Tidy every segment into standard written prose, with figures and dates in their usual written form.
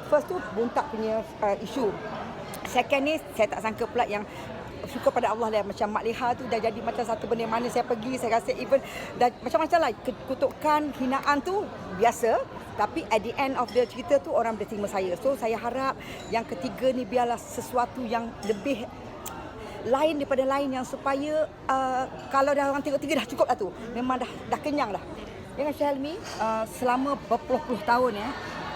first tu buntak punya isu. Second ni saya tak sangka pula yang syukur pada Allah lah, macam Mak Leha tu dah jadi macam satu benda yang mana saya pergi, saya rasa even dah macam-macam lah kutukan, hinaan tu biasa, tapi at the end of the cerita tu orang boleh terima saya. So saya harap yang ketiga ni biarlah sesuatu yang lebih lain daripada lain, yang supaya kalau dah orang tengok tiga dah cukup lah tu, memang dah kenyang dah. Dengan Shelmi selama berpuluh-puluh tahun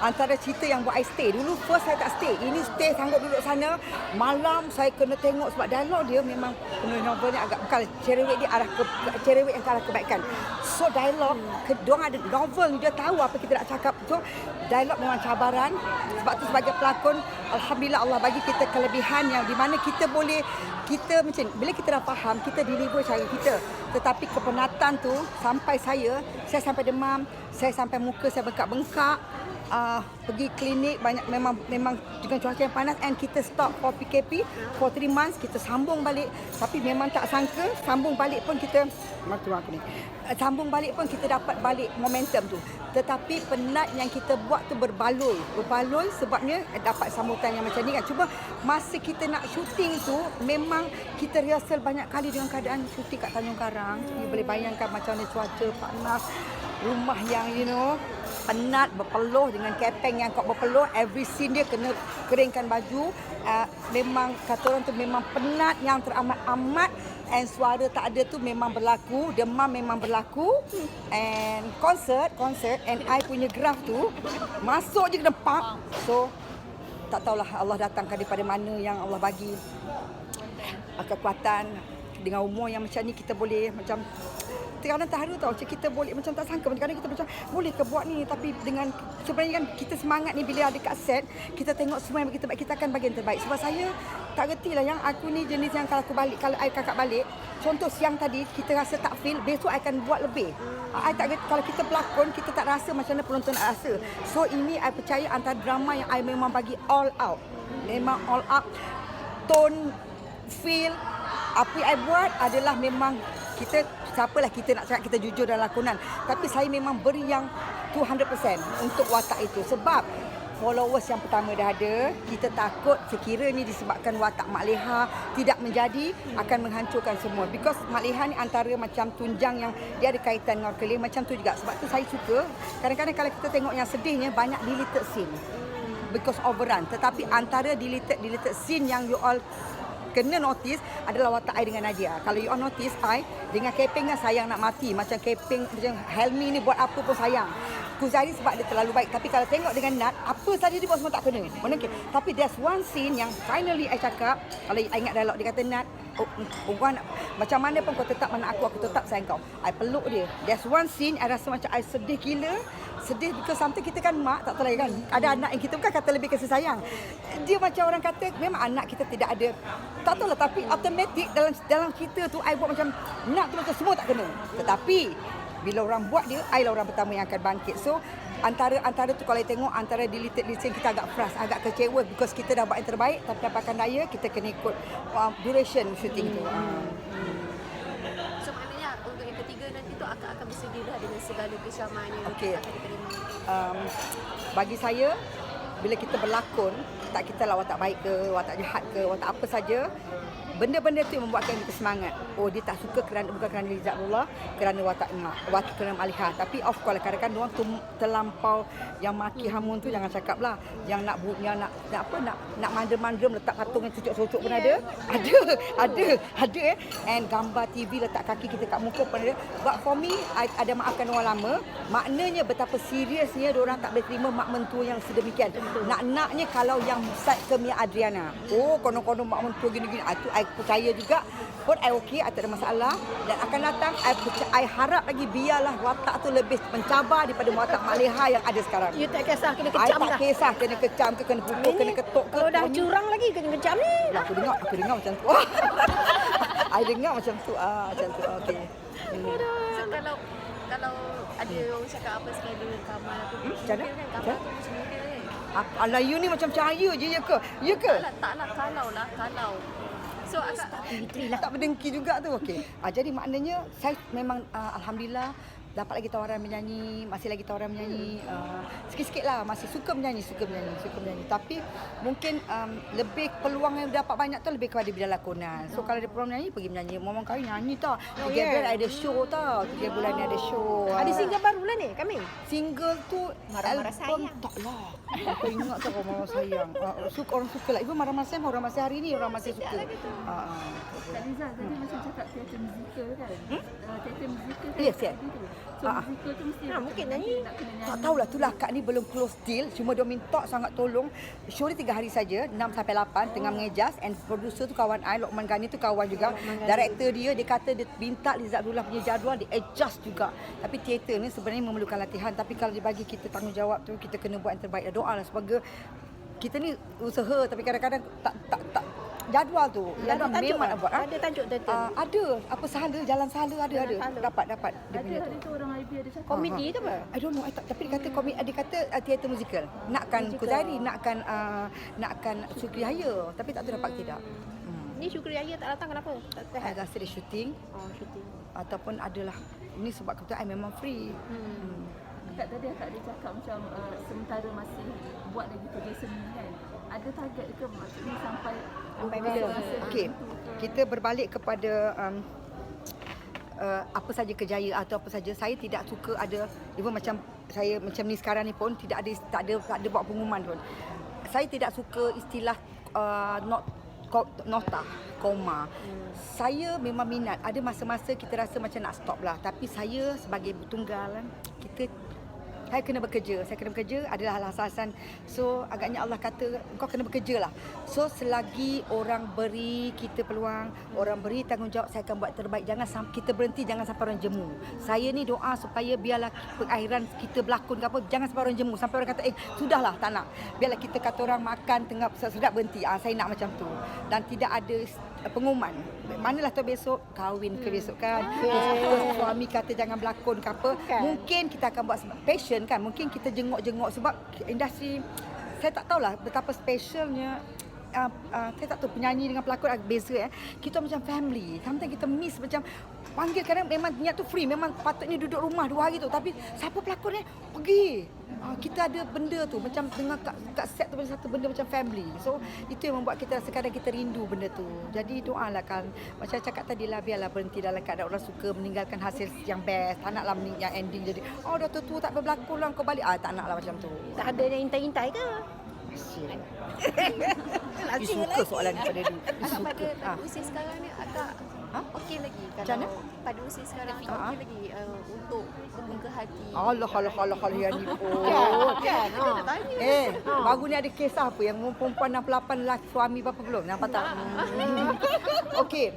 antara cerita yang buat I stay. Dulu first saya tak stay. Ini stay, sanggup duduk sana. Malam saya kena tengok sebab dialog dia memang penulis novelnya agak bukan cerewet, dia arah ke cerewet yang ke arah kebaikan. So dialog, diorang ada novel, dia tahu apa kita nak cakap. So dialog memang cabaran. Sebab tu sebagai pelakon, alhamdulillah Allah bagi kita kelebihan yang di mana kita boleh, kita macam bila kita dah faham, kita deliver cara kita. Tetapi kepenatan tu sampai saya sampai demam, saya sampai muka saya bengkak-bengkak. Pergi klinik banyak, memang dengan cuaca yang panas, and kita stop for PKP for 3 months, kita sambung balik. Tapi memang tak sangka sambung balik pun kita dapat balik momentum tu. Tetapi penat yang kita buat tu berbaloi sebabnya dapat sambutan yang macam ni kan. Cuba masa kita nak syuting tu memang kita rehearsal banyak kali dengan keadaan syuting kat Tanjung Karang. You boleh bayangkan macam mana cuaca panas, rumah yang penat, berpeluh dengan kepeng yang kau berpeluh, every scene dia kena keringkan baju. Memang kata orang tu memang penat yang teramat-amat, and suara tak ada tu memang berlaku, demam memang berlaku, and konsert and I punya graf tu masuk je kena pump. So tak tahulah Allah datangkan daripada mana yang Allah bagi kekuatan. Dengan umur yang macam ni kita boleh macam kadang terharu tau, kita boleh macam tak sangka, kadang kita macam boleh ke buat ni, tapi dengan sebenarnya kan kita semangat ni bila ada kat set, kita tengok semua yang kita baik, kita akan bagi yang terbaik. Sebab saya tak reti lah, yang aku ni jenis yang kalau I kakak balik, contoh siang tadi kita rasa tak feel, besok I akan buat lebih. I tak reti, kalau kita pelakon kita tak rasa macam mana penonton nak rasa. So ini I percaya antara drama yang I memang bagi all out, memang all out, tone, feel, apa yang I buat adalah memang kita, siapalah kita nak cakap kita jujur dalam lakonan, tapi saya memang beri yang 200% untuk watak itu. Sebab followers yang pertama dah ada, kita takut sekiranya disebabkan watak Mak Leha tidak menjadi, akan menghancurkan semua. Because Mak Leha ni antara macam tunjang yang dia ada kaitan dengan Kelly, macam tu juga. Sebab tu saya suka, kadang-kadang kalau kita tengok yang sedihnya banyak deleted scene because overrun. Tetapi antara deleted scene yang you all kena notice adalah watak I dengan Nadia. Kalau you all notice, I dengan Keping kan sayang nak mati. Macam Keping, macam Helmi ni buat apa pun sayang. Kuzari sebab dia terlalu baik. Tapi kalau tengok dengan Nat, apa saja dia buat semua tak kena. Okay. Tapi there's one scene yang finally I cakap, kalau I ingat dialog dia kata, Nat, perempuan macam mana pun kau tetap anak aku tetap sayang kau. I peluk dia. There's one scene I rasa macam I sedih gila. Sedih because sometimes kita kan mak, tak tahu lagi kan, ada anak yang kita bukan kata lebih kasih sayang. Dia macam orang kata memang anak kita tidak ada, tak tahu lah, tapi automatik dalam cerita tu I buat macam nak tu macam semua tak kena. Tetapi bila orang buat dia, I lah orang pertama yang akan bangkit. So antara tu kalau tengok antara deleted scene kita agak frust, agak kecewa because kita dah buat yang terbaik, tapi dapatkan daya kita kena ikut duration shooting tu. So maknanya untuk yang ketiga nanti tu akan bersedia dah dengan segala kecaman yang okay. akan diterima. Bagi saya, bila kita berlakon, tak kita lah watak baik ke, watak jahat ke, watak apa saja, benda-benda tu yang membuatkan kita semangat. Oh, dia tak suka bukan kerana Rizatullah, kerana watak kerana Maliha. Tapi of course kadang-kadang diorang terlampau yang maki hamun tu, jangan cakap lah. Yang nak mandem-mandem letak patung yang cucuk-cucuk pun ada. Ada. And gambar TV letak kaki kita kat muka pun ada. But for me, I ada maafkan orang lama. Maknanya betapa seriusnya diorang tak boleh terima mak mentua yang sedemikian. Nak-naknya kalau yang side ke Mia Adriana. Oh, konon-konon mak mentua gini-gini. Itu I percaya juga. Pun I okey, I tak ada masalah. Dan akan datang, I harap lagi biarlah watak tu lebih mencabar daripada watak Mak Leha yang ada sekarang. You tak kisah kena kecam dah. I tak kisah kena kecam ke, kena pukul, kena ketuk ke. Kalau dah curang lagi kena kecam ni. Aku dengar macam tu. I dengar macam tu. Macam tu. Okey. So kalau ada orang cakap apa sekali Kamal apa pun. Macam mana? Kamal tu macam model kan. Alah, you ni macam cahaya je, ya ke? Ya ke? Taklah kalau. So agak tak berdengki juga tu. Okey. Jadi maknanya saya memang alhamdulillah dapat lagi tawaran menyanyi, masih lagi tawaran menyanyi. Sikit-sikit lah, masih suka menyanyi. Tapi mungkin lebih peluang yang dapat banyak tu lebih kepada bidang lakonan. So kalau ada peluang menyanyi, pergi menyanyi. Momong kami nyanyi tau. 3 bulan ada show tau. 3 bulan ni ada show. Ada single baru lah ni kami. Single tu Marah-marah album sayang. tak lah. Aku ingat tak Marah-Marah Sayang. Orang suka lah. Even Marah-Marah Sayang, orang masih hari ni orang masih suka. Kak Liza tadi macam cakap teater musical kan? Teater musical kan? Yes, yes. So musical tu mesti mungkin nyanyi. nak kena nyanyi. Tak tahulah, itulah Kak ni belum close deal. Cuma dia minta sangat tolong. Show dia 3 hari saja, 6 sampai 8 tengah mengejas. And producer tu kawan I, Lokman Ghani tu kawan juga. Director dia kata dia minta Liza Abdullah punya jadual, dia adjust juga. Tapi teater ni sebenarnya memerlukan latihan. Tapi kalau dibagi kita tanggungjawab tu, kita kena buat yang terbaik. Doa lah sebagai kita ni usaha tapi kadang-kadang tak jadual tu. Jadual memang nak buat. Ada tajuk tertentu. Ada. Apa sahala, jalan sahala ada. sahala. Dapat dia Ada punya tu. hari tu orang IB ada cakap. Komedi ke apa? I don't know, tapi dia kata dia kata teater musical. Nakkan Kuzairi, nakkan Sukriyaya, tapi tak tahu dapat ke tidak. Ni Syukri Raya tak datang kenapa? Tak I sihat. rasa dia syuting Oh, syuting. ataupun adalah ini sebab kebetulan I memang free. Akak tadi akak ada cakap macam sementara masih buat lagi kerja seni kan. Ada target ke maksudnya sampai bila? Okey. Kita berbalik kepada apa saja kejayaan atau apa saja, saya tidak suka ada even macam saya macam ni sekarang ni pun tak ada buat pengumuman pun. Saya tidak suka istilah nota, koma. Saya memang minat. Ada masa-masa kita rasa macam nak stop lah. Tapi saya sebagai tunggal, saya kena bekerja adalah alasan. So agaknya Allah kata kau kena bekerja lah. So selagi orang beri kita peluang, orang beri tanggungjawab, saya akan buat terbaik. Jangan kita berhenti, jangan sampai orang jemu. Saya ni doa supaya biarlah pengakhiran kita berlakon ke apa, jangan sampai orang jemu, sampai orang kata sudahlah tak nak. Biarlah kita kata orang makan tengah sedap berhenti. Saya nak macam tu. Dan tidak ada pengumuman. Manalah tu besok kahwin ke besok kan. Besok suami kata jangan berlakon ke apa. Mungkin kita akan buat sebab passion kan. Mungkin kita jenguk-jenguk sebab industri saya tak tahulah betapa specialnya. Saya tak tahu penyanyi dengan pelakon beza Kita macam family. Sometimes kita miss macam panggil kadang memang niat tu free, memang patutnya duduk rumah 2 hari tu, tapi siapa pelakon pergi. Kita ada benda tu macam dengan kat set tu satu benda macam family. So itu yang membuat kita rasa kadang kita rindu benda tu. Jadi doalah kan, macam cakap tadi lah, biarlah berhenti dalam keadaan orang suka meninggalkan hasil yang best. Tak naklah yang ending jadi dah tua tak berlakon lah kau balik. Tak naklah macam tu. Tak ada yang intai-intai ke? Dia suka soalan pada dia. Dia suka. Pada usia sekarang ni agak okey lagi Macam kalau pada usia sekarang ni okey lagi untuk membuka hati. Allah yang ni pun. Kan? Baru ni ada kes apa yang perempuan 68 lelaki suami berapa belum? Nampak tak? Okey.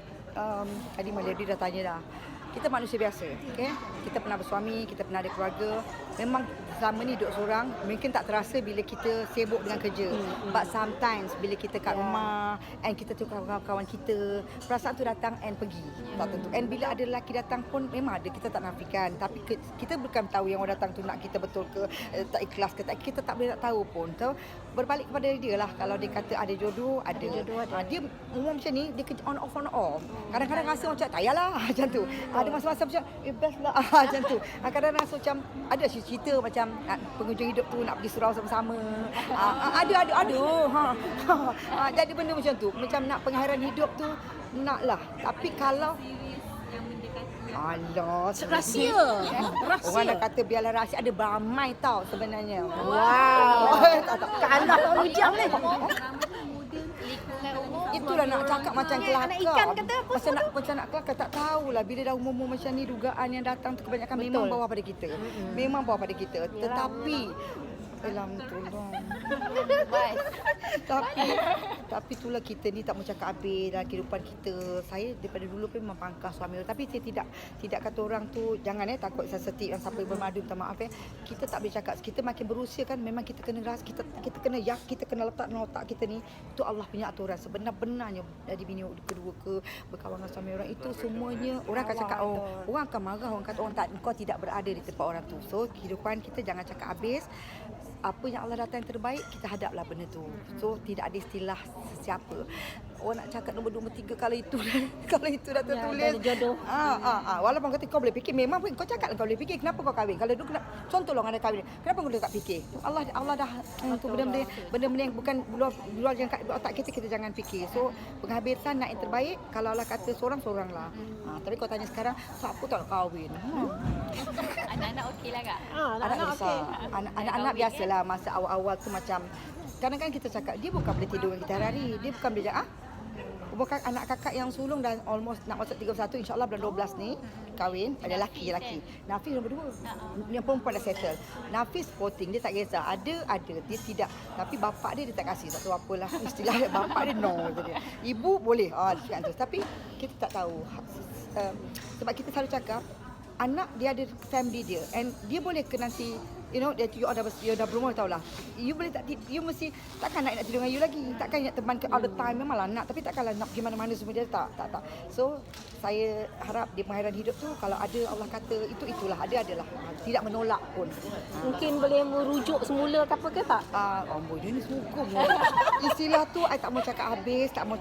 Tadi Melody dah tanya dah. Kita manusia biasa, okay? Kita pernah bersuami, kita pernah ada keluarga. Memang selama ni duduk seorang, mungkin tak terasa bila kita sibuk dengan kerja. But sometimes bila kita kat rumah and kita tu kawan-kawan kita, perasaan tu datang and pergi. Tak tentu. And bila ada lelaki datang pun memang ada, kita tak nafikan. Tapi kita bukan tahu yang orang datang tu nak kita betul ke, tak ikhlas ke tak. Kita tak boleh nak tahu pun. So, berbalik kepada dia lah. Kalau dia kata ada jodoh, ada. Dia umum macam ni, dia kerja on off. Kadang-kadang rasa macam tak payahlah macam tu. Ada masa-masa macam best lah macam tu. Kadang-kadang rasa macam ada cerita macam penghujung hidup tu nak pergi surau sama-sama. Ada. Jadi benda macam tu. Macam nak pengakhiran hidup tu naklah. Tapi kalau alah, Rahsia. orang dah kata biarlah rahsia, ada beramai tau sebenarnya. Wow. Kalah hujang ni. Itulah nak cakap macam kelakar. Anak ikan kata apa macam nak kelakar, tak tahulah. Bila dah umur-umur macam ni, dugaan yang datang tu kebanyakan memang bawa pada kita. Memang bawa pada kita. Tetapi Alam tolong. Tapi itulah kita ni tak mau cakap habis dalam kehidupan kita. Saya daripada dulu pun memang pangkas suami. Tapi saya tidak kata orang tu jangan takut sensitif dan sampai bermadu, minta maaf Kita tak boleh cakap. Kita makin berusia kan memang kita kena ras, kita kena kita kena letak dalam otak kita ni. Itu Allah punya aturan. Sebenar-benarnya jadi bini kedua ke berkawan dengan suami orang itu semuanya orang akan cakap orang akan marah, orang kata kau tidak berada di tempat orang tu. So kehidupan kita jangan cakap habis. Apa yang Allah datang yang terbaik, kita hadaplah benda tu. So tidak ada istilah sesiapa. orang nak cakap nombor 2, nombor 3 kalau itu kalau itu dah tertulis. dah ada jodoh. Walaupun kata kau boleh fikir, memang kau cakap kau boleh fikir, kenapa kau kahwin? Kalau dulu contohlah orang ada kahwin, kenapa kau tak fikir? Allah dah itu benda-benda yang bukan luar yang kat otak kita jangan fikir. So penghabisan nak yang terbaik, kalau Allah kata seorang-seorang lah. Tapi kau tanya sekarang, siapa tak nak kahwin? Anak-anak okey lah kak? Anak besar. Anak-anak biasalah masa awal-awal tu macam kadang-kadang kita cakap dia bukan boleh tidur dengan kita hari-hari. Dia bukan boleh bukan anak kakak yang sulung dan almost nak masuk 31, insyaAllah bulan 12 ni kahwin, ada lelaki. Nafis nombor 2. Yang perempuan dah settle. Nafis sporting, dia tak kisah. Ada, dia tidak. Tapi bapak dia tak kasih, tak tahu apalah. Istilah dia, bapak dia no. Dia. Ibu boleh. Cakap tu. Tapi kita tak tahu. Sebab kita selalu cakap, anak dia ada family dia. And dia boleh ke nanti, you know, you dah berumur tahulah. You boleh tak, you mesti takkan nak tidur dengan you lagi. Takkan nak teman ke all the time. Memanglah nak, tapi takkanlah nak pergi mana-mana semua dia tak. So saya harap di pengakhiran hidup tu kalau ada Allah kata itulah adalah. Tidak menolak pun. Mungkin boleh merujuk semula ke apa ke tak? Amboi dia ni hukum. Istilah tu I tak mau cakap habis, tak mau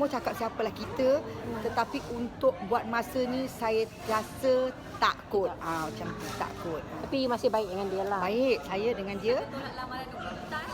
cakap siapalah kita, tetapi untuk buat masa ni saya rasa takut. Macam tu, takut. Tapi masih baik dengan dia lah. Baik, saya dengan dia. Tolak lamaran untuk Intan.